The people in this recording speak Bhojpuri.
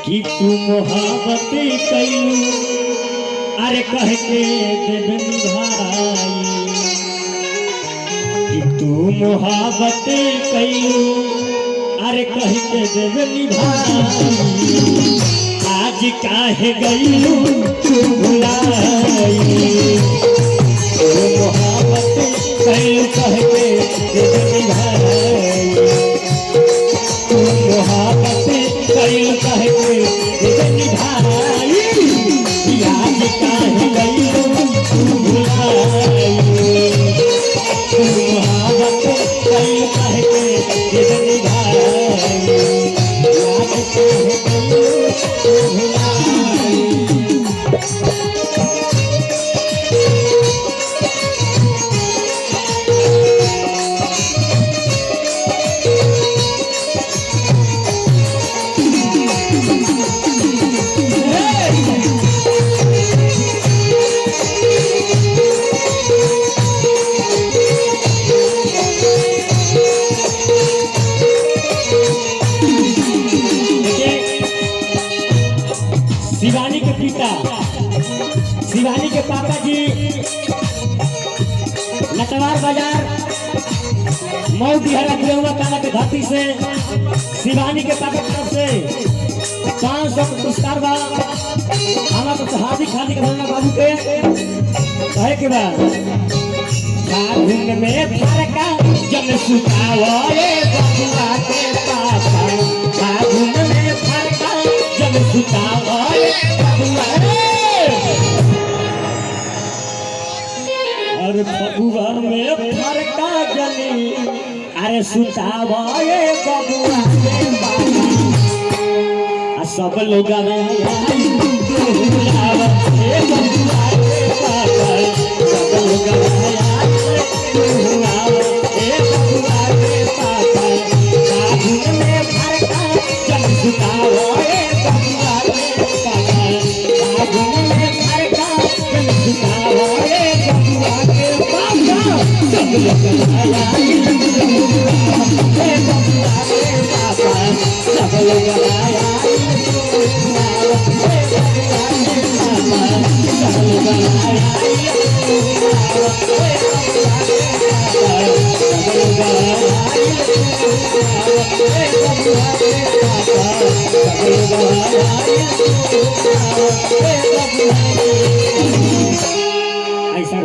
कि तू मोहब्बत कइलू अरे कह के देबे निभाई कि तू मोहब्बत कइलू अरे कह के देबे निभाई आज काहे गइलू तू भुलाई तू मोहब्बत कइलू कह के देबे निभाई तू मोहब्बत कइलू कह के देबे निभाई आज काहे गइलू तू भुलाई तू मोहब्बत कइलू कह के देबे निभाई आज काहे गइलू तू भुलाई शिवानी के पिता शिवानी के पापा जी नटवार बाजार मऊ बिहार देवगा काला के धरती से शिवानी के पापा की तरफ से 500 पुरस्कार बा हमारा हार्दिक हार्दिक अभिनंदन बाबू के कहे के बाद फागुन में फरका जन सुतावे बबुआ के पापा फागुन में फरका जन सुतावे बबुआ और बबुआ में फरका जनी अरे सुतावे बबुआ के पापा सब लोग ऐसा